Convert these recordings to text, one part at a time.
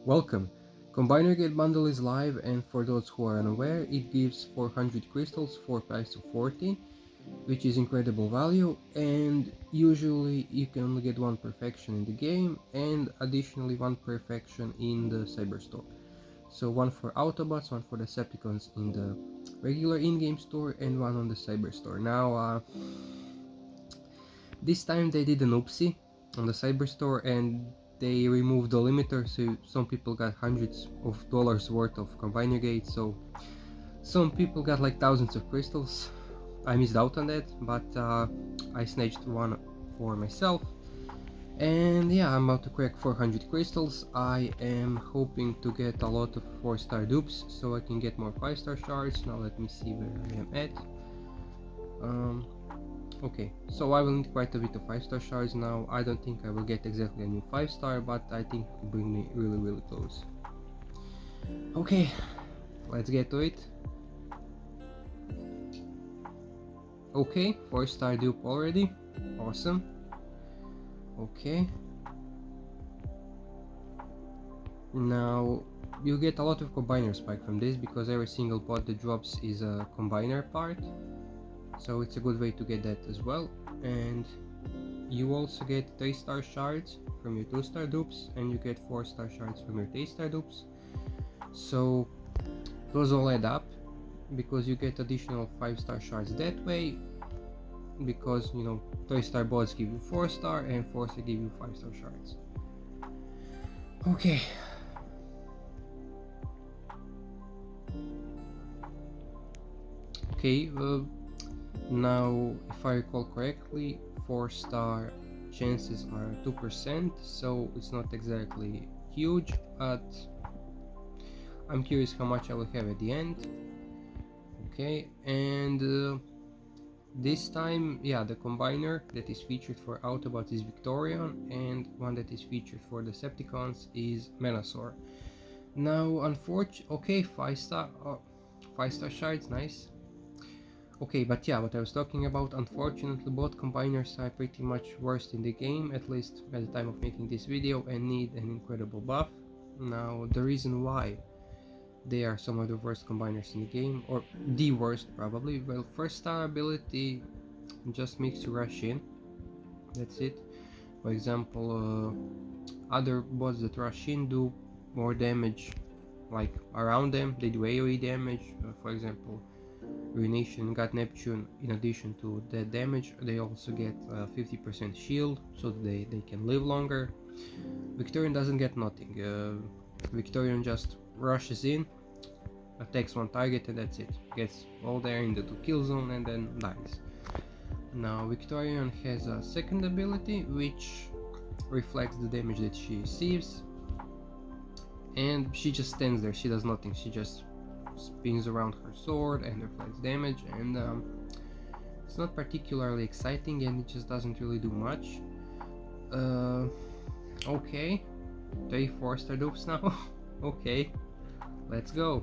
Welcome! Combinergate bundle is live, and for those who are unaware, it gives 400 crystals for price of 40, which is incredible value, and usually you can only get one perfection in the game and additionally one perfection in the cyberstore. So one for Autobots, one for Decepticons in the regular in-game store, and one on the cyberstore. Now, this time they did an oopsie on the cyberstore and they removed the limiter, so some people got hundreds of dollars worth of Combinergate, so some people got like thousands of crystals. I missed out on that, but I snatched one for myself. And yeah, I'm about to crack 400 crystals. I am hoping to get a lot of 4-star dupes so I can get more 5-star shards. Now let me see where I am at. Okay, so I will need quite a bit of 5-star shards now. I don't think I will get exactly a new 5-star, but I think it will bring me really close. Okay, let's get to it. Okay, 4-star dupe already. Awesome. Okay. Now, you get a lot of combiner spike from this because every single pot that drops is a combiner part. So it's a good way to get that as well. And you also get 3-star shards from your 2-star dupes, and you get 4-star shards from your 3-star dupes. So those all add up because you get additional 5-star shards that way, because 3-star bots give you 4-star and 4-star give you 5-star shards. Okay. Okay, now if I recall correctly, 4-star chances are 2%, so it's not exactly huge, but I'm curious how much I will have at the end. Okay, and this time, yeah, the combiner that is featured for Autobots is Victorian, and one that is featured for Decepticons is Menasor. Now, unfortunately, okay, 5-star, 5-star shards, nice. Okay, but yeah, what I was talking about, unfortunately both combiners are pretty much worst in the game, at least at the time of making this video, and need an incredible buff. Now, the reason why they are some of the worst combiners in the game, or the worst probably, well, 1st-star ability just makes you rush in, that's it. For example, other bots that rush in do more damage like around them, they do AoE damage, for example Ruination got Neptune. In addition to that damage, they also get 50% shield, so they can live longer. Victorian doesn't get nothing. Victorian just rushes in, attacks one target, and that's it. Gets all there in the 2-kill zone and then dies. Now Victorian has a second ability which reflects the damage that she receives, and she just stands there, she does nothing, she just spins around her sword and reflects damage, and it's not particularly exciting and it just doesn't really do much. Okay, 3 4-star dupes now. Okay, let's go.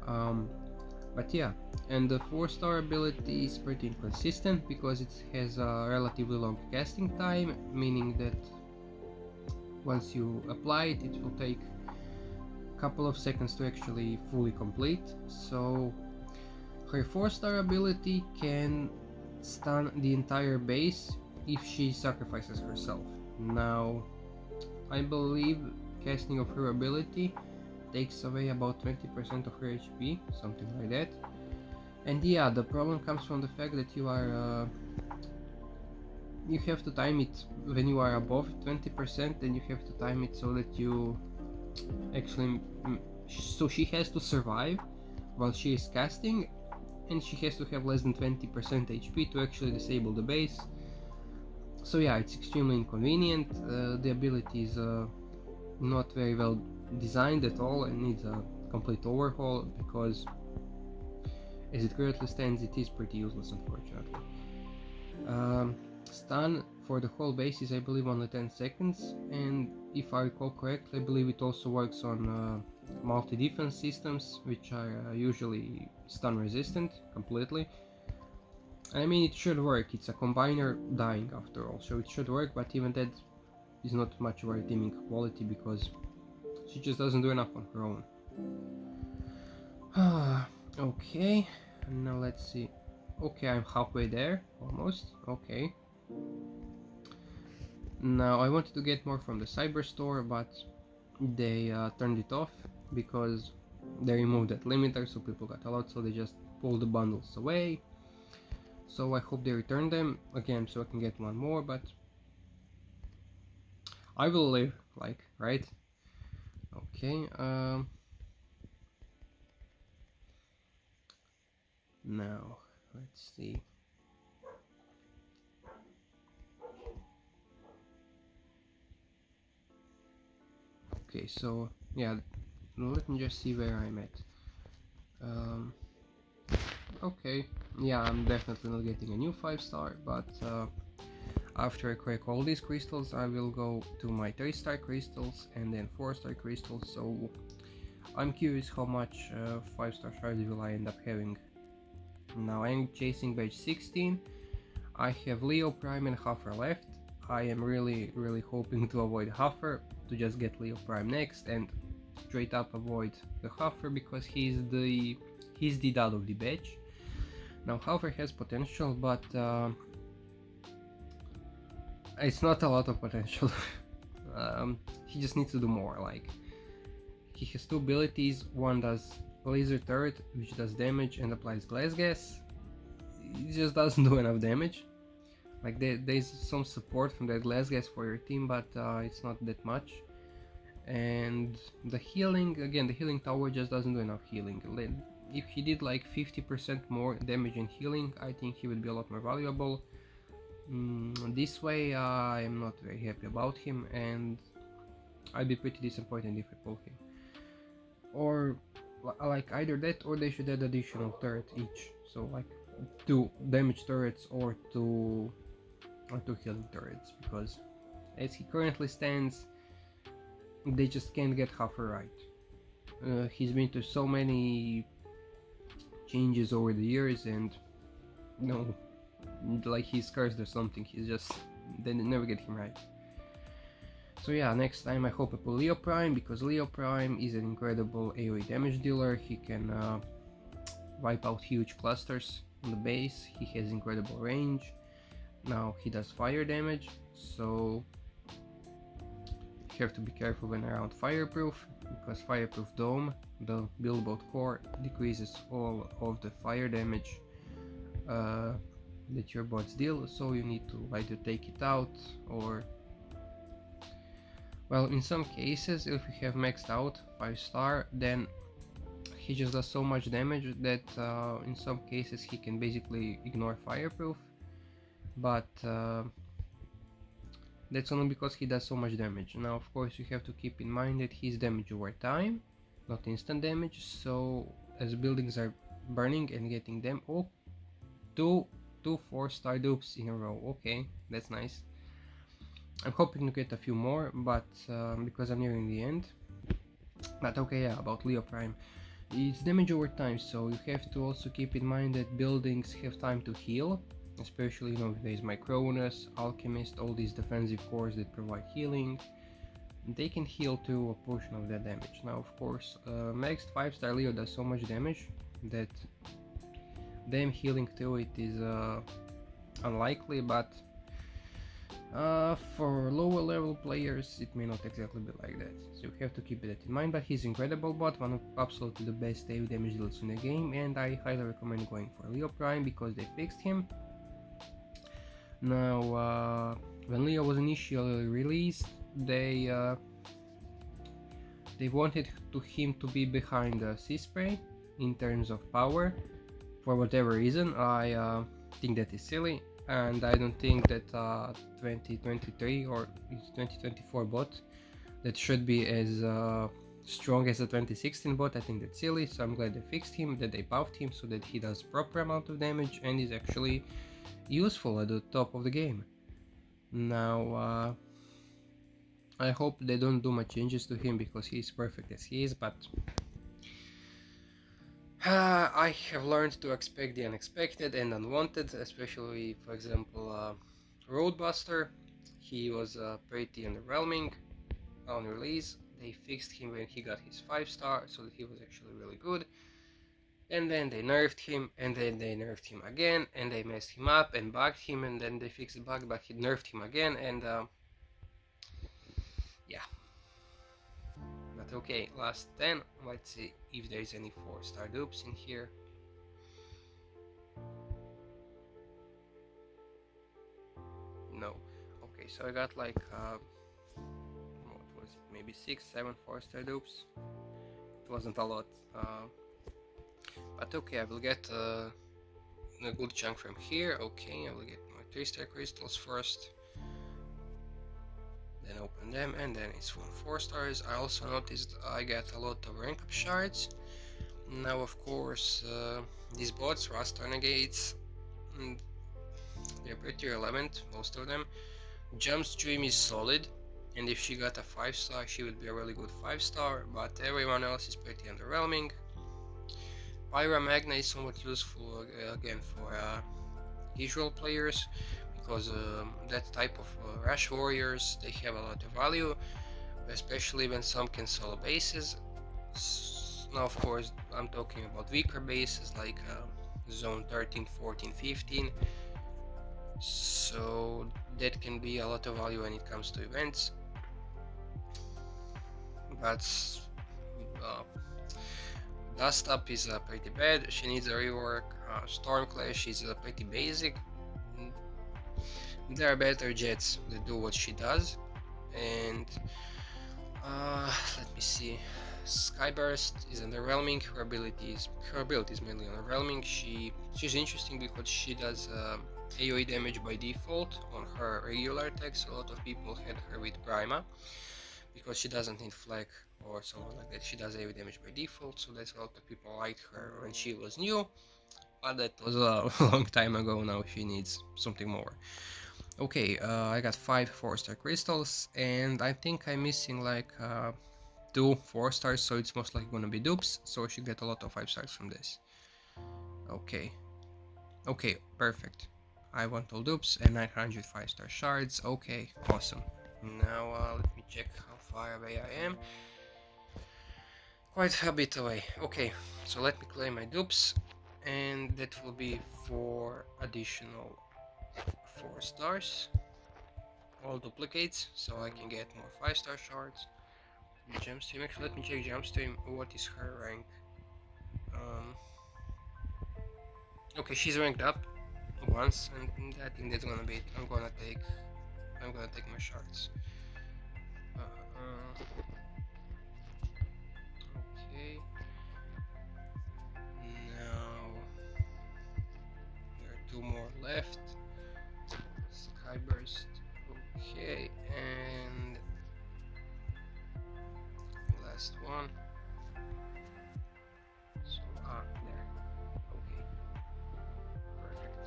But yeah, and the 4-star ability is pretty inconsistent because it has a relatively long casting time, meaning that once you apply it, it will take couple of seconds to actually fully complete. So her 4-star ability can stun the entire base if she sacrifices herself. Now I believe casting of her ability takes away about 20% of her HP, something like that. And yeah, the problem comes from the fact that you have to time it when you are above 20%, and you have to time it so that you actually, so she has to survive while she is casting, and she has to have less than 20% HP to actually disable the base. So yeah, it's extremely inconvenient. The ability is not very well designed at all and needs a complete overhaul, because as it currently stands, it is pretty useless, unfortunately. Stun for the whole base is, I believe, only 10 seconds, and if I recall correctly, I believe it also works on multi-defense systems, which are usually stun resistant completely. I mean, it should work, it's a combiner dying after all, so it should work, but even that is not much of a redeeming quality because She just doesn't do enough on her own. Okay, now let's see. Okay, I'm halfway there, almost. Okay. Now I wanted to get more from the cyber store, but they turned it off because they removed that limiter, so people got a lot, so they just pulled the bundles away. So I hope they return them again so I can get one more, but I will live, like, right? Okay, now let's see. Okay, so yeah, let me just see where I'm at. Okay, yeah, I'm definitely not getting a new 5-star, but after I crack all these crystals, I will go to my 3-star crystals and then 4-star crystals. So I'm curious how much 5-star shards will I end up having. Now I'm chasing badge 16. I have Leo Prime and Huffer left. I am really hoping to avoid Huffer, to just get Leo Prime next and straight up avoid the Huffer because he's the dad of the badge. Now Huffer has potential, but it's not a lot of potential. He just needs to do more. Like, he has 2 abilities. One does laser turret, which does damage and applies glass gas. It just doesn't do enough damage. Like, there's some support from that glass gas for your team, but it's not that much. And the healing, again, the healing tower just doesn't do enough healing. If he did like 50% more damage in healing, I think he would be a lot more valuable. This way I am not very happy about him, and I'd be pretty disappointed if I pull him. Or like either that, or they should add additional turret each, so like 2 damage turrets or 2 healing turrets, because as he currently stands, they just can't get Huffer right. He's been through so many changes over the years, and no, like he's cursed or something. He's just, they never get him right. So yeah, next time I hope I pull Leo Prime, because Leo Prime is an incredible AoE damage dealer. He can wipe out huge clusters on the base. He has incredible range. Now he does fire damage, so you have to be careful when around Fireproof, because Fireproof Dome, the Billboard core, decreases all of the fire damage that your bots deal, so you need to either take it out or, well, in some cases, if you have maxed out 5-star, then he just does so much damage that in some cases he can basically ignore Fireproof, but that's only because he does so much damage. Now, of course, you have to keep in mind that he's damage over time, not instant damage, so as buildings are burning and getting them, oh, two 4-star dupes in a row. Okay, that's nice. I'm hoping to get a few more, but because I'm nearing the end. But okay, yeah, about Leo Prime. It's damage over time, so you have to also keep in mind that buildings have time to heal, especially, you know, if there's Micronus, Alchemist, all these defensive cores that provide healing. They can heal to a portion of that damage. Now, of course, maxed 5-star Leo does so much damage that them healing to it is unlikely, but for lower level players it may not exactly be like that, so you have to keep that in mind. But he's incredible bot, one of absolutely the best AoE damage dealers in the game, and I highly recommend going for Leo Prime because they fixed him. Now when Leo was initially released, they wanted him to be behind C-Spray in terms of power. For whatever reason, I think that is silly, and I don't think that 2023 or 2024 bot that should be as strong as the 2016 bot. I think that's silly, so I'm glad they fixed him, that they buffed him so that he does proper amount of damage and is actually useful at the top of the game. Now I hope they don't do much changes to him because he's perfect as he is, but I have learned to expect the unexpected and unwanted, especially, for example, Roadbuster. He was pretty underwhelming on release. they fixed him when he got his 5-star, so that he was actually really good. And then they nerfed him, and then they nerfed him again, and they messed him up and bugged him, and then they fixed the bug, but he nerfed him again, and yeah. But okay, last 10. Let's see if there's any 4-star dupes in here. No. Okay, so I got like what was it? Maybe 6, 7 4-star dupes. It wasn't a lot, but okay, I will get a good chunk from here. Okay, I will get my 3-star crystals first, then open them, and then it's 4 stars. I also noticed I get a lot of rank up shards. Now, of course, these bots, Rust Renegades, they're pretty relevant, most of them. Jump Stream is solid, and if she got a 5-star, she would be a really good 5-star, but everyone else is pretty underwhelming. Pyra Magna is somewhat useful again for casual players, because that type of rush warriors, they have a lot of value, especially when some can solo bases. Now, of course, I'm talking about weaker bases like zone 13, 14, 15. So that can be a lot of value when it comes to events. But Dust Up is pretty bad, she needs a rework. Storm Clash is pretty basic. There are better jets that do what she does. And let me see. Skyburst is underwhelming. Her ability is mainly underwhelming. She's interesting because she does AoE damage by default on her regular attacks. A lot of people had her with Prima because she doesn't need flag or something like that. She does AoE damage by default, so that's a lot of people liked her when she was new. But that was a long time ago. Now she needs something more. Okay, I got 5 4-star crystals, and I think I'm missing like 2 4-stars, so it's most likely gonna be dupes, so I should get a lot of 5-stars from this. Okay, perfect. I want all dupes and 900 5-star shards. Okay, awesome. Now let me check how far away I am. Quite a bit away. Okay, so let me claim my dupes, and that will be 4 additional 4-stars. All duplicates, so I can get more 5-star shards. Gemstream, actually let me check Gemstream, what is her rank? Okay, she's ranked up once, and I think that's gonna be it. I'm gonna take my shards. Okay. Now there are 2 more left. Skyburst. Okay, and last one. So there. Okay. Perfect.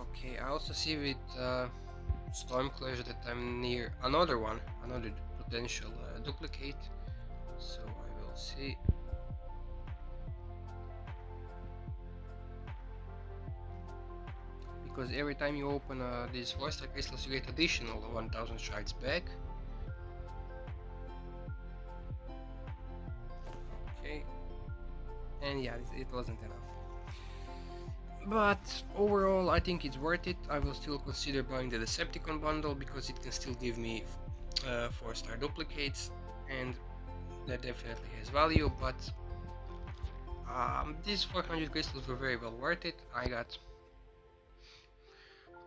Okay, I also see with Storm Clash that I'm near another potential duplicate. So I will see. Because every time you open these 4-star crystals, you get additional 1000 shards back. Okay, and yeah, it wasn't enough. But overall, I think it's worth it. I will still consider buying the Decepticon bundle because it can still give me 4-star duplicates, and that definitely has value. But these 400 crystals were very well worth it. I got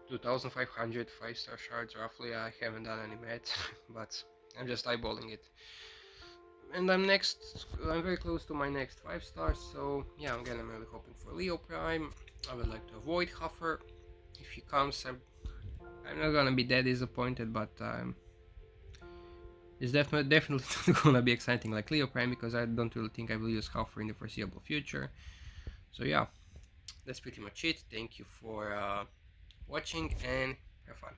2500 5-star shards roughly. I haven't done any math, but I'm just eyeballing it. And I'm very close to my next 5-star, so yeah, I'm really hoping for Leo Prime. I would like to avoid Huffer. If he comes, I'm not gonna be that disappointed, but it's definitely not gonna be exciting like Leo Prime, because I don't really think I will use Huffer in the foreseeable future. So yeah, that's pretty much it. Thank you for watching, and have fun.